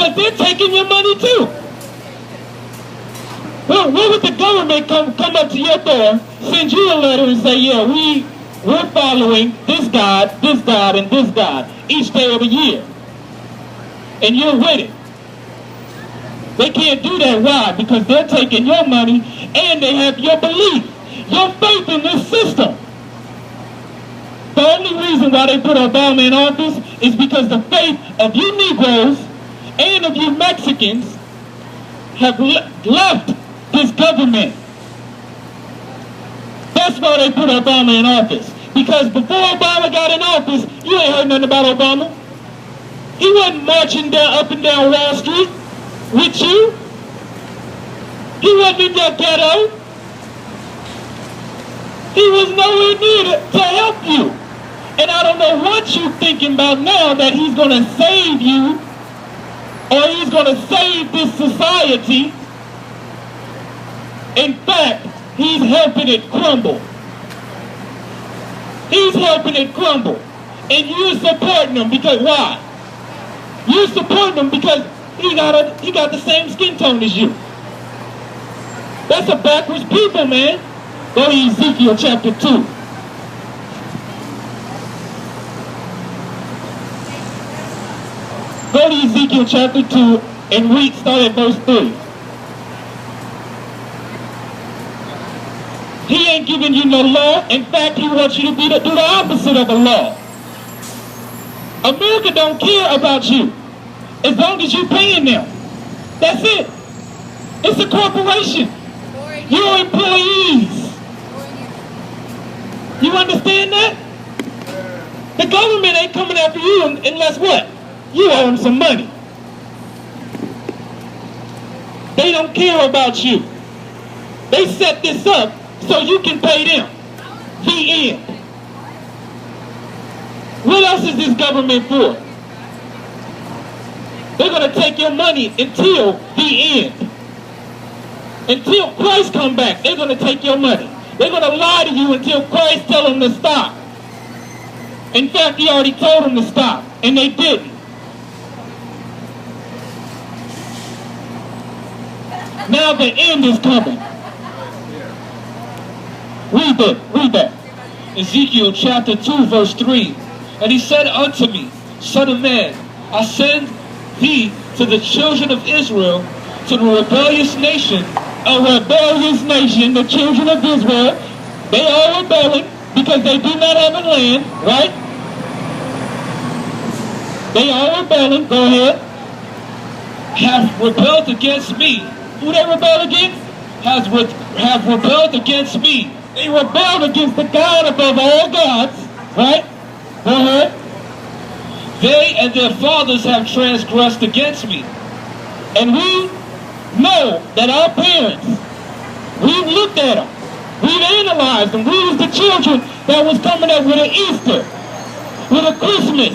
because they're taking your money too. Well, where would the government come up to your door, send you a letter and say, yeah, we're following this God, and this God each day of the year. And you're with it. They can't do that. Why? Because they're taking your money and they have your belief, your faith in this system. The only reason why they put Obama in office is because the faith of you Negroes and of you Mexicans have left this government. That's why they put Obama in office. Because before Obama got in office, you ain't heard nothing about Obama. He wasn't marching up and down Wall Street with you. He wasn't in your ghetto. He was nowhere near to help you. And I don't know what you're thinking about now, that he's going to save you or he's going to save this society. In fact, he's helping it crumble. He's helping it crumble. And you're supporting him because why? You're supporting him because he got the same skin tone as you. That's a backwards people, man. Go to Ezekiel chapter 2. Go to Ezekiel chapter 2 and read, start at verse 3. He ain't giving you no law. In fact, he wants you to do the opposite of a law. America don't care about you as long as you're paying them. That's it. It's a corporation. You're employees. You understand that? The government ain't coming after you unless what? You owe them some money. They don't care about you. They set this up so you can pay them. The end. What else is this government for? They're going to take your money until the end. Until Christ come back, they're going to take your money. They're going to lie to you until Christ tell them to stop. In fact, he already told them to stop, and they didn't. Now the end is coming. Read that. Ezekiel chapter 2 verse 3. And he said unto me, Son of man, I send thee to the children of Israel, to the rebellious nation. A rebellious nation, the children of Israel, they are rebelling because they do not have a land, right? They are rebelling, go ahead. Have rebelled against me. Who they rebel against? Have rebelled against me. They rebelled against the God above all gods, right? Go ahead. They and their fathers have transgressed against me. And we know that our parents, we've looked at them, we've analyzed them. We was the children that was coming up with an Easter, with a Christmas.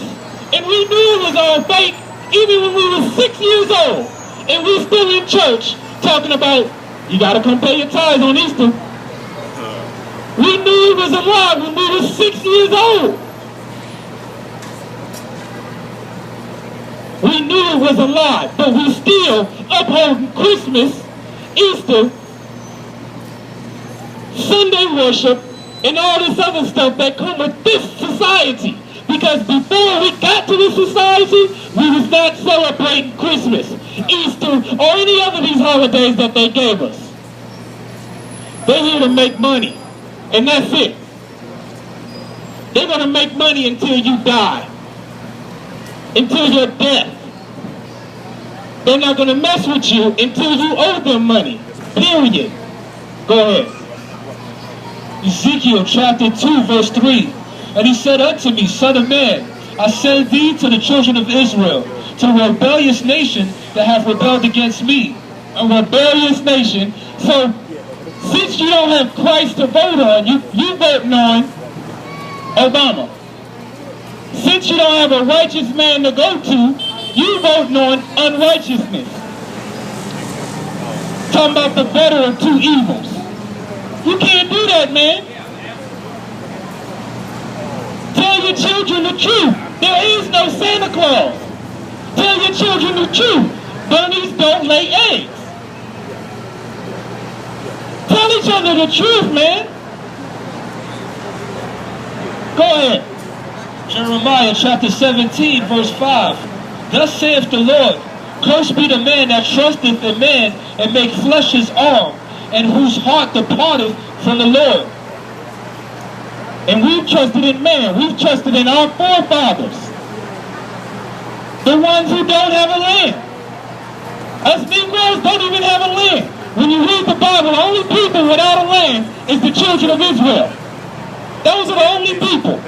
And we knew it was all fake, even when we were 6 years old. And we still in church talking about, you got to come pay your tithes on Easter. We knew it was a lie when we were 6 years old. We knew it was a lie, but we still upholding Christmas, Easter, Sunday worship, and all this other stuff that come with this society. Because before we got to this society, we was not celebrating Christmas, Easter, or any other of these holidays that they gave us. They're here to make money, and that's it. They're going to make money until you die, until your death. They're not going to mess with you until you owe them money, period. Go ahead. Ezekiel chapter 2 verse 3. And he said unto me, Son of man, I send thee to the children of Israel, to a rebellious nation that have rebelled against me. A rebellious nation. So, since you don't have Christ to vote on, you voting on Obama. Since you don't have a righteous man to go to, you voting on unrighteousness. Talking about the better of two evils. You can't do that, man. Tell your children the truth. There is no Santa Claus. Tell your children the truth. Bunnies don't lay eggs. Tell each other the truth, man. Go ahead. Jeremiah chapter 17, verse 5. Thus saith the Lord, cursed be the man that trusteth in man, and make flesh his arm, and whose heart departeth from the Lord. And we've trusted in man. We've trusted in our forefathers. The ones who don't have a land. Us Negroes don't even have a land. When you read the Bible, the only people without a land is the children of Israel. Those are the only people.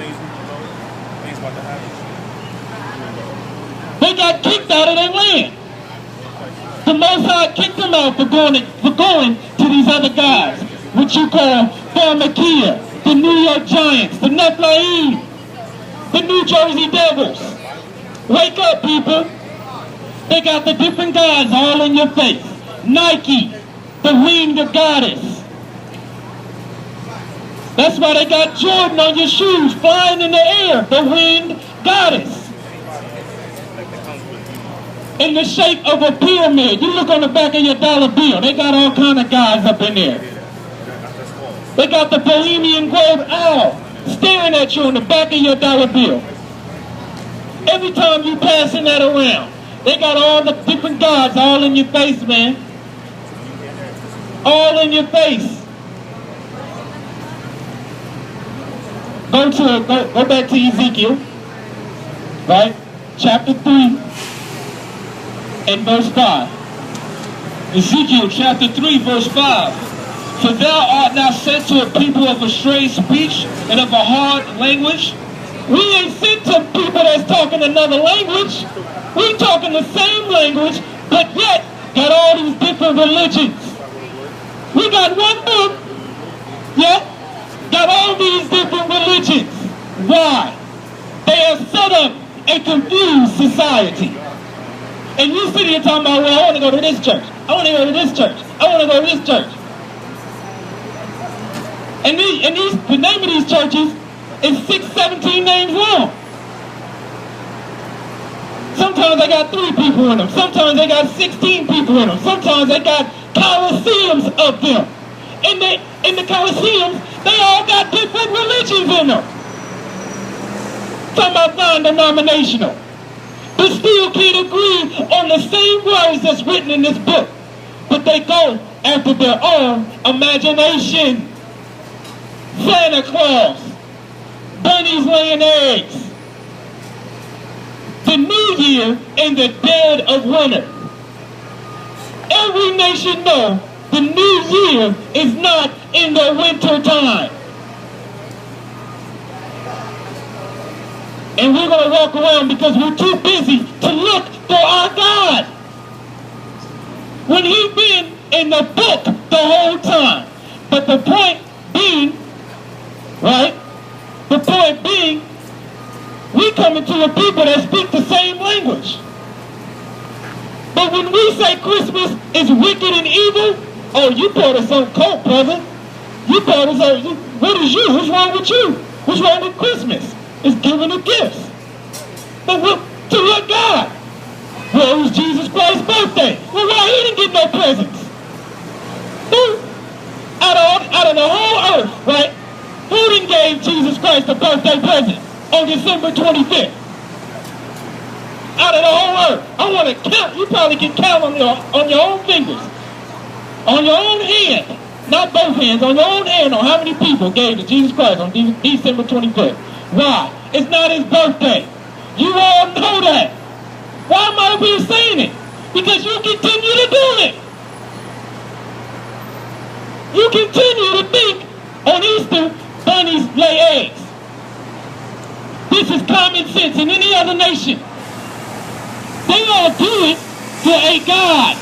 They got kicked out of their land. The Most High kicked them out for going to these other guys, what you call Pharmakia, the New York Giants, the Nephilim, the New Jersey Devils. Wake up, people. They got the different guys all in your face. Nike, the winged goddess. That's why they got Jordan on your shoes, flying in the air, the winged goddess. In the shape of a pyramid. You look on the back of your dollar bill, they got all kind of guys up in there. They got the Bohemian Grove owl staring at you on the back of your dollar bill. Every time you passing that around, they got all the different gods all in your face, man. All in your face. Go back to Ezekiel, right? Chapter 3 and verse 5. Ezekiel chapter 3, verse 5. For thou art not sent to a people of a strange speech and of a hard language. We ain't sent to people that's talking another language. We talking the same language, but yet got all these different religions. We got one book, yeah, got all these different religions. Why? They have set up a confused society. And you sit here talking about, well, I want to go to this church. I want to go to this church. I want to go to this church. And the name of these churches is 17 names long. Sometimes they got 3 people in them. Sometimes they got 16 people in them. Sometimes they got coliseums of them. In the coliseums, they all got different religions in them. Talking about non-denominational. But still can't agree on the same words that's written in this book. But they go after their own imagination. Santa Claus. Bunnies laying eggs. The New Year in the dead of winter. Every nation knows the New Year is not in the winter time. And we're going to walk around because we're too busy to look for our God. When He's been in the book the whole time. But the point being, right? The point being, we come into a people that speak the same language. But when we say Christmas is wicked and evil, oh, you part of some cult, brother. You part of some, what is you? What's wrong with you? What's wrong with Christmas? It's giving of gifts. But to what God? Well, it was Jesus Christ's birthday. Well, why he didn't get no presents? Who? Out of the whole earth, right? Who didn't gave Jesus Christ a birthday present on December 25th? Out of the whole earth. I want to count. You probably can count on your own fingers. On your own hand. Not both hands. On your own hand on how many people gave to Jesus Christ on December 25th. Why? It's not his birthday. You all know that. Why am I here saying it? Because you continue to do it. You continue to think on Easter, bunnies lay eggs. This is common sense in any other nation. They all do it to a god,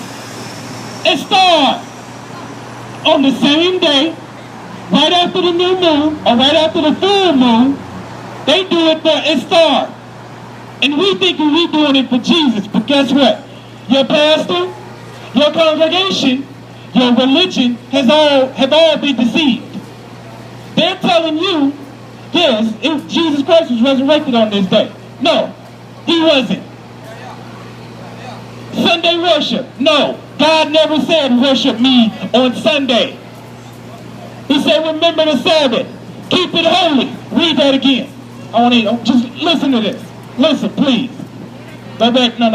a star, on the same day, right after the new moon, or right after the full moon. They do it for a star. And we think we're doing it for Jesus. But guess what? Your pastor, your congregation, your religion have all been deceived. They're telling you, yes, Jesus Christ was resurrected on this day. No, he wasn't. Sunday worship. No, God never said worship me on Sunday. He said remember the Sabbath. Keep it holy. Read that again. I want to just listen to this. Listen, please. Go back. No.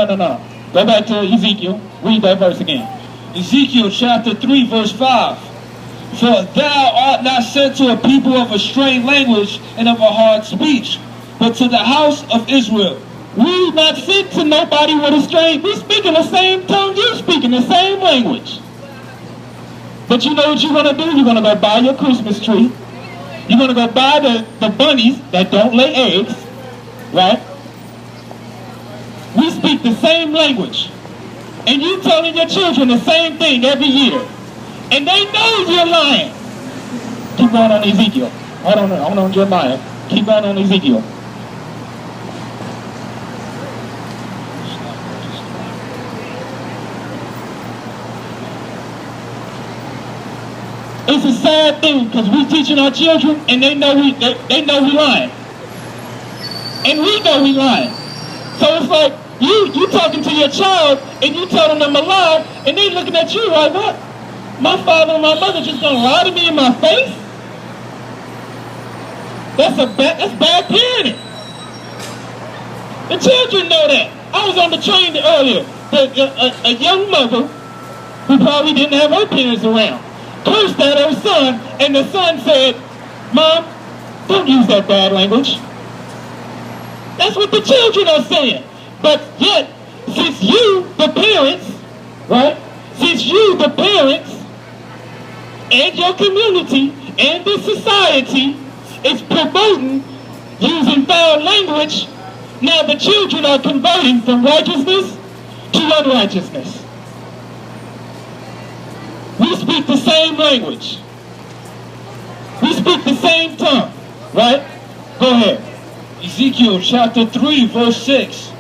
Go back to Ezekiel. Read that verse again. Ezekiel chapter 3 verse 5. For thou art not sent to a people of a strange language and of a hard speech, but to the house of Israel. We not sent to nobody with a strange. We speaking the same tongue. You speaking the same language. But you know what you're going to do? You're going to go buy your Christmas tree. You're going to go buy the bunnies that don't lay eggs. Right? We speak the same language. And you telling your children the same thing every year. And they know you're lying. Keep going on Ezekiel. Hold on Jeremiah. Keep going on Ezekiel. It's a sad thing because we teaching our children and they know we lying. And we know we lying. So it's like you talking to your child and you telling them a lie and they looking at you like, what? My father and my mother just gonna lie to me in my face? That's bad parenting. The children know that. I was on the train earlier. A young mother who probably didn't have her parents around cursed at her son, and the son said, Mom, don't use that bad language. That's what the children are saying. But yet, since you, the parents, right? Since you, the parents, and your community, and the society is promoting using foul language, now the children are converting from righteousness to unrighteousness. We speak the same language. We speak the same tongue, right? Go ahead. Ezekiel chapter 3 verse 6.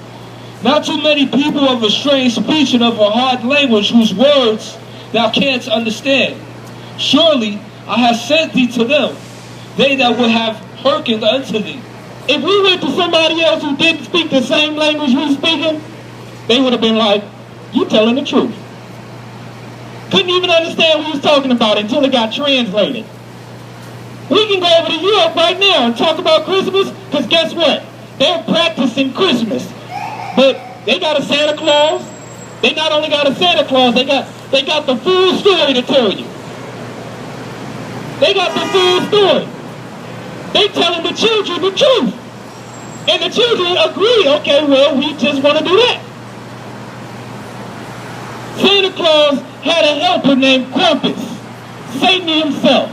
Not too many people of a strange speech and of a hard language whose words thou canst understand. Surely I have sent thee to them, they that would have hearkened unto thee. If we went to somebody else who didn't speak the same language we speaking, they would have been like, you telling the truth. Couldn't even understand what he was talking about until it got translated. We can go over to Europe right now and talk about Christmas, because guess what? They're practicing Christmas. But they got a Santa Claus. They not only got a Santa Claus, they got the full story to tell you. They got the full story. They telling the children the truth. And the children agree, okay, well, we just want to do that. Santa Claus had a helper named Krampus, Satan himself.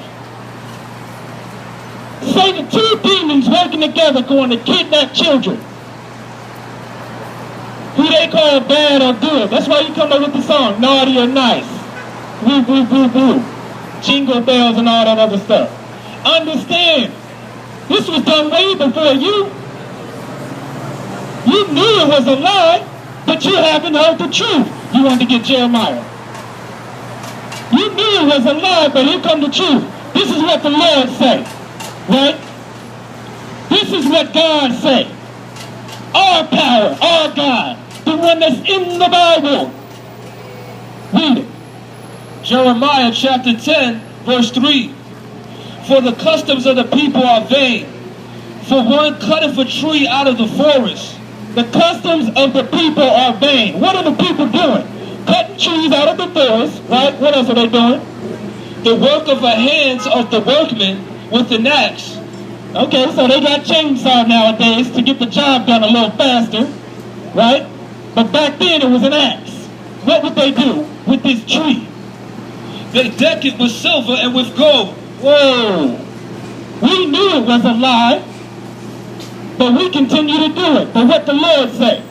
Satan, two demons working together going to kidnap children, who they call bad or good. That's why you come up with the song, naughty or nice. Woo, woo, woo, woo. Jingle bells and all that other stuff. Understand, this was done way before you. You knew it was a lie, but you haven't heard the truth. You wanted to get Jeremiah. You knew it was a lie, but here come the truth. This is what the Lord say, right? This is what God say. Our power, our God, the one that's in the Bible. Read it. Jeremiah chapter 10 verse 3. For the customs of the people are vain. For one cutteth a tree out of the forest. The customs of the people are vain. What are the people doing? Cutting trees out of the forest, right? What else are they doing? The work of the hands of the workmen with an axe. Okay, so they got chainsaw nowadays to get the job done a little faster, right? But back then it was an axe. What would they do with this tree? They deck it with silver and with gold. Whoa! We knew it was a lie, but we continue to do it. But what the Lord say,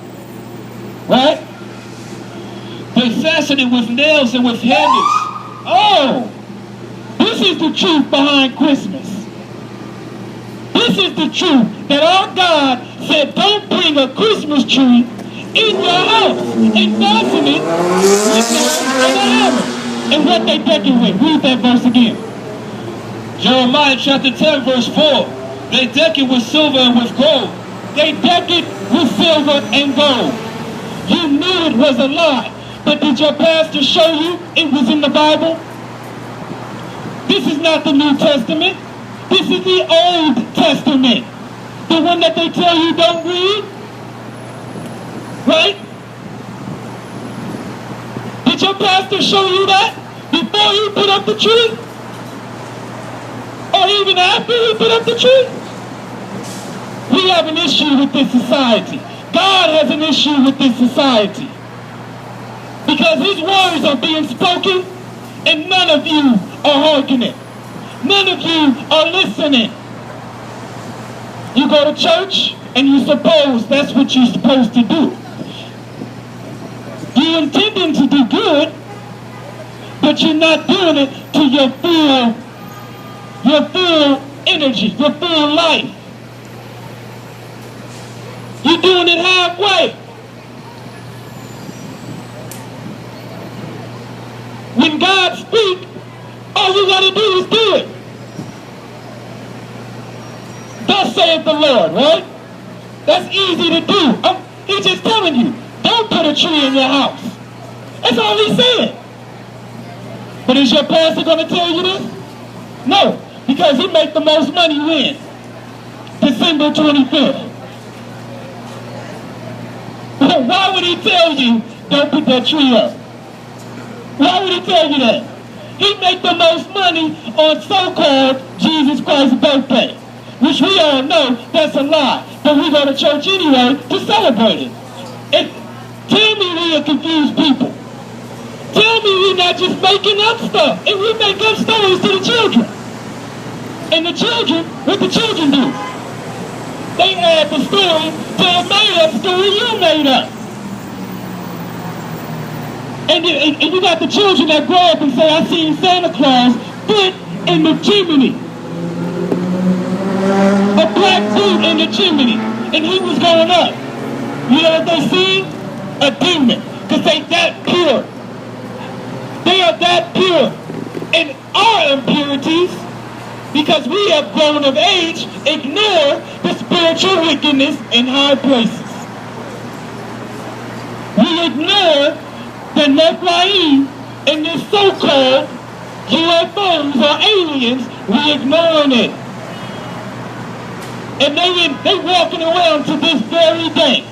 right? They fasten it with nails and with hammers. Oh! This is the truth behind Christmas. This is the truth that our God said, don't bring a Christmas tree in your house and fasten it with nails and a hammer. And what they deck it with. Read that verse again. Jeremiah chapter 10 verse 4. They deck it with silver and with gold. They deck it with silver and gold. You knew it was a lie. But did your pastor show you it was in the Bible? This is not the New Testament. This is the Old Testament. The one that they tell you don't read. Right? Did your pastor show you that before he put up the tree? Or even after he put up the tree? We have an issue with this society. God has an issue with this society. Because his words are being spoken and none of you are hearkening. None of you are listening. You go to church and you suppose that's what you're supposed to do. You're intending to do good, but you're not doing it to your full energy, your full life. You're doing it halfway. When God speaks, all you got to do is do it. Thus saith the Lord, right? That's easy to do. He's just telling you, don't put a tree in your house. That's all he's saying. But is your pastor going to tell you this? No, because he makes the most money when? December 25th. Why would he tell you, don't put that tree up? Why would he tell you that? He make the most money on so-called Jesus Christ's birthday, which we all know that's a lie. But we go to church anyway to celebrate it. And tell me we are confused people. Tell me we're not just making up stuff. And we make up stories to the children. And the children, what the children do? They add the story to a made-up story you made up. And you got the children that grow up and say, I seen Santa Claus foot in the chimney. A black boot in the chimney. And he was going up. You know what they see? A demon. Because they that pure. They are that pure. And our impurities, because we have grown of age, ignore the spiritual wickedness in high places. We ignore the Nephilim and the so-called UFOs or aliens. We ignoring it. And they walking around to this very day,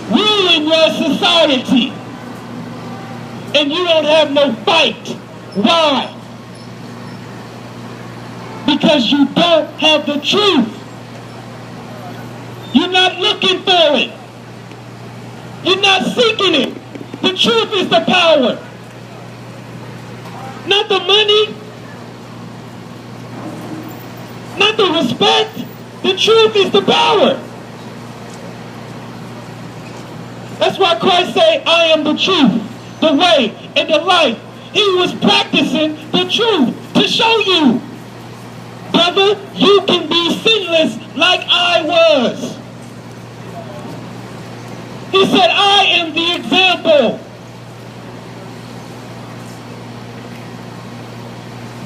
ruling your society. And you don't have no fight. Why? Because you don't have the truth. You're not looking for it. You're not seeking it. The truth is the power. Not the money. Not the respect. The truth is the power. That's why Christ said, I am the truth, the way, and the life. He was practicing the truth to show you, brother, you can be sinless like I was. He said, I am the example.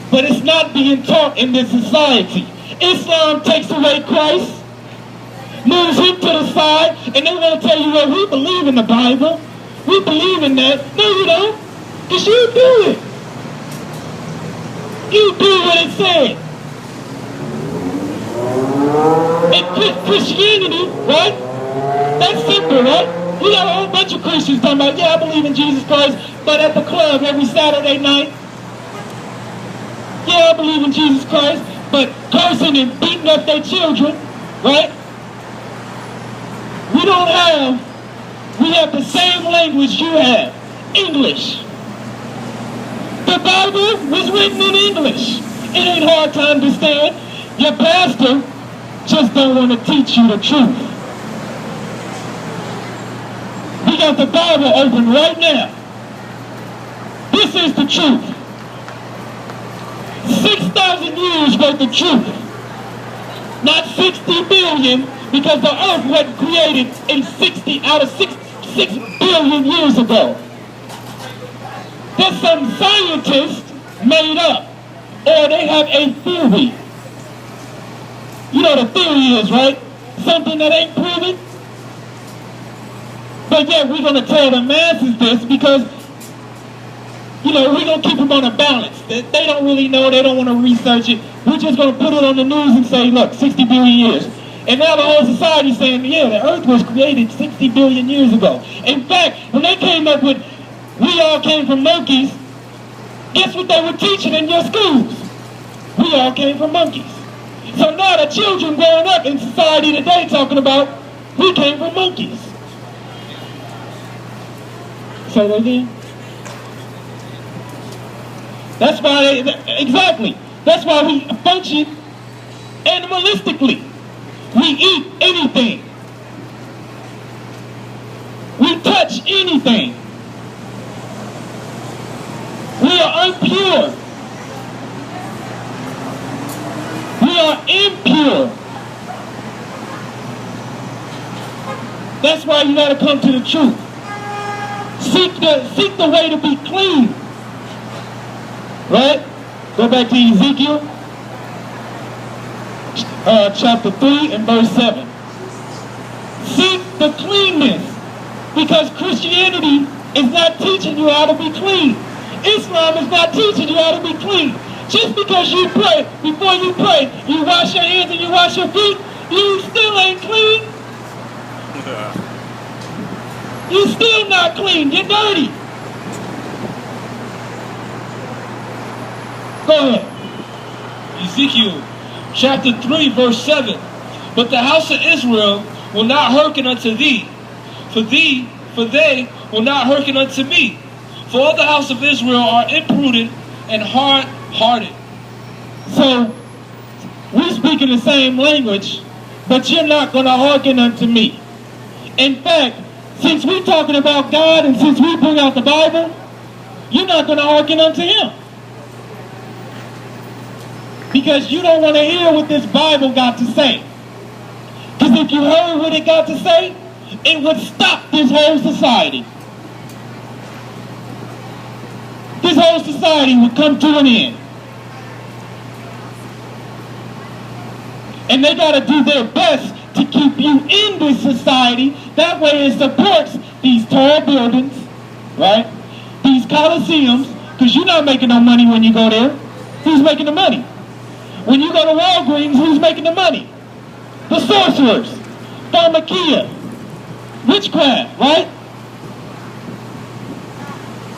But it's not being taught in this society. Islam takes away Christ, moves him to the side, and they want to tell you, well, we believe in the Bible. We believe in that. No, you don't. Because you do it. You do what it said. And Christianity, right? That's simple, right? You got a whole bunch of Christians talking about, yeah, I believe in Jesus Christ, but at the club every Saturday night, yeah, I believe in Jesus Christ, but cursing and beating up their children, right? We have the same language you have, English. The Bible was written in English. It ain't hard to understand. Your pastor just don't want to teach you the truth. We got the Bible open right now. This is the truth. 6,000 years worth of truth. Not 60 billion, because the earth wasn't created in 6 billion years ago. That some scientists made up, or they have a theory. You know what a theory is, right? Something that ain't proven. But yet we're going to tell the masses this because you know, we're going to keep them on a balance. They don't really know. They don't want to research it. We're just going to put it on the news and say, look, 60 billion years. And now the whole society is saying, yeah, the earth was created 60 billion years ago. In fact, when they came up with, we all came from monkeys, guess what they were teaching in your schools? We all came from monkeys. So now the children growing up in society today talking about, we came from monkeys. Say that again? That's why exactly. That's why we function animalistically. We eat anything. We touch anything. We are impure. We are impure. That's why you gotta come to the truth. Seek the way to be clean. Right? Go back to Ezekiel chapter 3 and verse 7. Seek the cleanness, because Christianity is not teaching you how to be clean. Islam is not teaching you how to be clean. Just because you pray, before you pray, you wash your hands and you wash your feet, you still ain't clean. You still not clean. You're dirty. Go ahead. Ezekiel chapter 3 verse 7. But the house of Israel will not hearken unto thee, for they will not hearken unto me. For all the house of Israel are imprudent and hard-hearted. So, we speak in the same language, but you're not going to hearken unto me. In fact, since we're talking about God and since we bring out the Bible, you're not going to hearken unto him. Because you don't want to hear what this Bible got to say. Because if you heard what it got to say, it would stop this whole society. This whole society would come to an end. And they got to do their best to keep you in this society. That way it supports these tall buildings, right? These coliseums, because you're not making no money when you go there. Who's making the money? When you go to Walgreens, who's making the money? The sorcerers, pharmakia, witchcraft, right?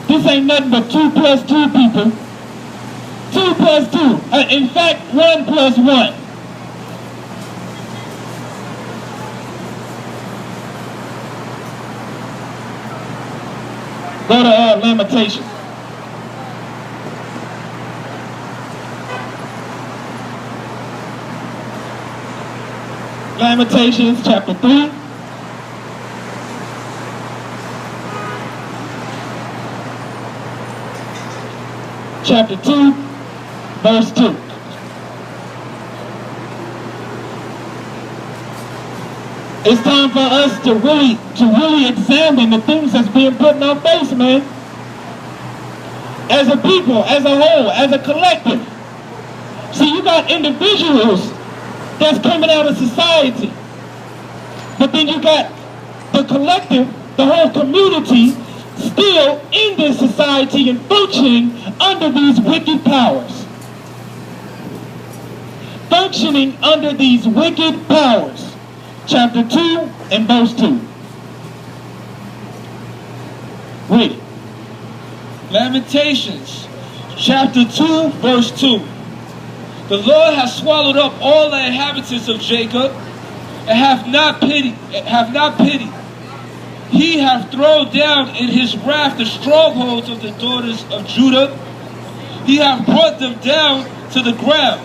This ain't nothing but 2 plus 2 people. 2 plus 2. In fact, 1 plus 1. Go to Lamentations. Lamentations chapter 3. Chapter 2, verse 2. It's time for us to really examine the things that's being put in our face, man. As a people, as a whole, as a collective. See, you got individuals that's coming out of society. But then you got the collective, the whole community, still in this society and functioning under these wicked powers. Functioning under these wicked powers. Chapter 2 and verse 2. Read it. Lamentations chapter 2 verse 2. The Lord has swallowed up all the inhabitants of Jacob, and have not pity. He hath thrown down in his wrath the strongholds of the daughters of Judah. He hath brought them down to the ground.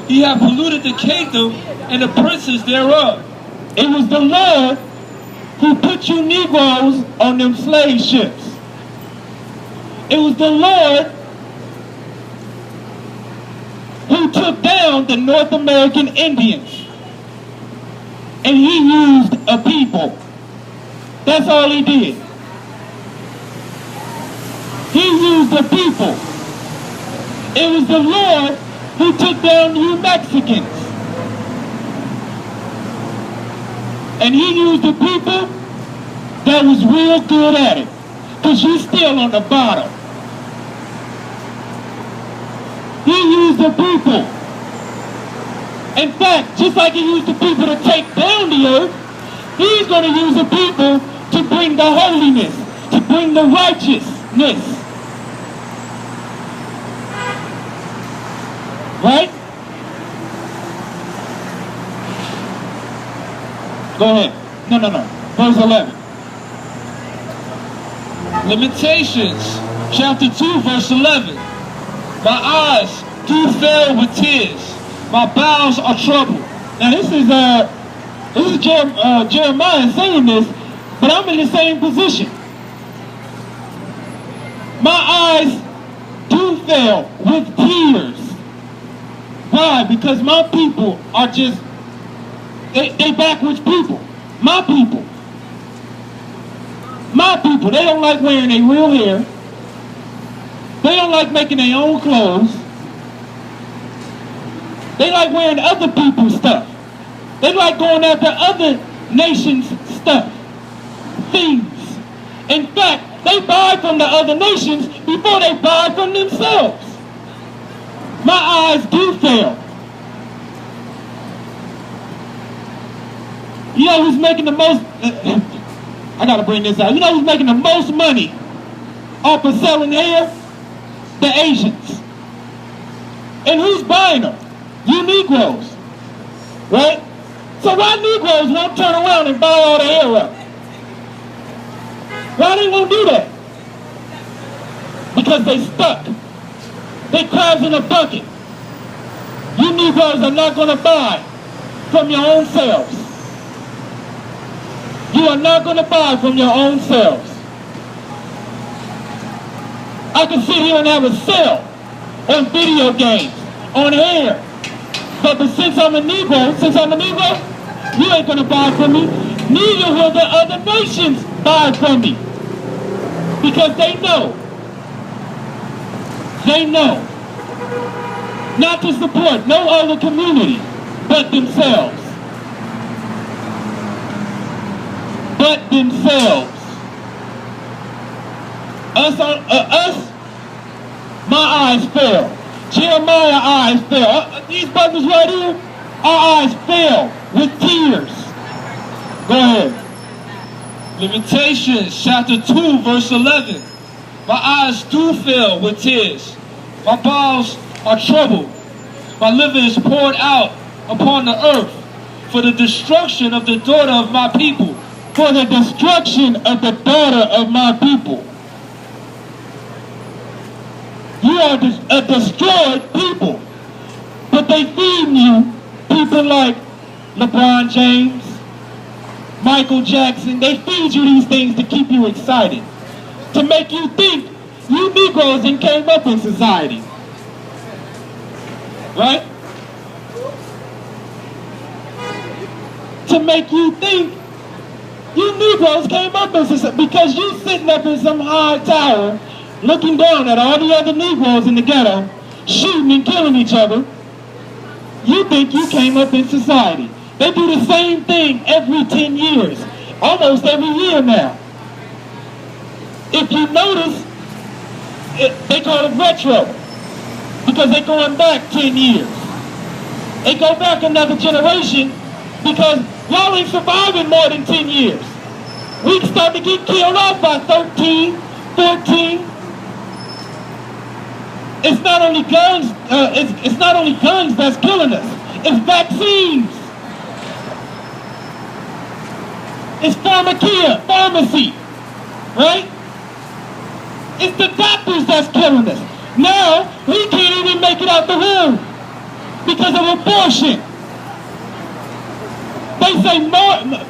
He hath polluted the kingdom and the princes thereof. It was the Lord who put you Negroes on them slave ships. It was the Lord who took down the North American Indians. And he used a people. That's all he did. He used a people. It was the Lord who took down you Mexicans. And he used a people that was real good at it. Because you're still on the bottom. He used the people. In fact, just like he used the people to take down the earth, he's going to use the people to bring the holiness, to bring the righteousness. Right? Go ahead. No. Verse 11. Lamentations, chapter 2, verse 11. My eyes do fail with tears. My bowels are troubled. Now this is Jeremiah saying this, but I'm in the same position. My eyes do fail with tears. Why? Because my people are just, they backwards people. My people. My people, they don't like wearing their real hair. They don't like making their own clothes. They like wearing other people's stuff. They like going after other nations' stuff, things. In fact, they buy from the other nations before they buy from themselves. My eyes do fail. You know who's making the most, I gotta bring this out. You know who's making the most money off of selling hair? The Asians. And who's buying them? You Negroes. Right? So why Negroes won't turn around and buy all the hair up? Why they won't do that? Because they stuck. They crabs in a bucket. You Negroes are not going to buy from your own selves. You are not going to buy from your own selves. I can sit here and have a sale on video games, on hair. But since I'm a Negro, you ain't going to buy from me. Neither will the other nations buy from me. Because they know not to support no other community but themselves. But themselves. Us, my eyes fail. Jeremiah's eyes fail. These brothers right here, our eyes fail with tears. Go ahead. Lamentations, chapter 2, verse 11. My eyes do fail with tears. My bowels are troubled. My liver is poured out upon the earth for the destruction of the daughter of my people. For the destruction of the daughter of my people. You are a destroyed people. But they feed you people like LeBron James, Michael Jackson. They feed you these things to keep you excited. To make you think you Negroes and came up in society. Right? To make you think you Negroes came up in society because you sitting up in some high tower looking down at all the other Negroes in the ghetto, shooting and killing each other. You think you came up in society. They do the same thing every 10 years, almost every year now. If you notice, they call it retro, because they're going back 10 years. They go back another generation, because y'all ain't surviving more than 10 years. We start to get killed off by 13, 14. It's not only guns. It's not only guns that's killing us. It's vaccines. It's pharmacy, right? It's the doctors that's killing us. Now we can't even make it out the womb because of abortion. They say more,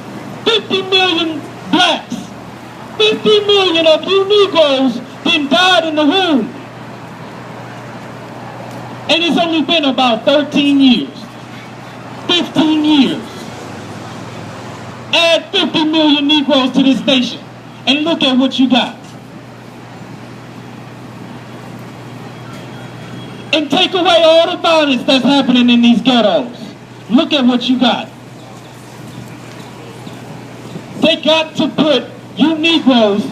50 million blacks, 50 million of you Negroes then died in the womb. And it's only been about 13 years, 15 years. Add 50 million Negroes to this nation, and look at what you got. And take away all the violence that's happening in these ghettos. Look at what you got. They got to put you Negroes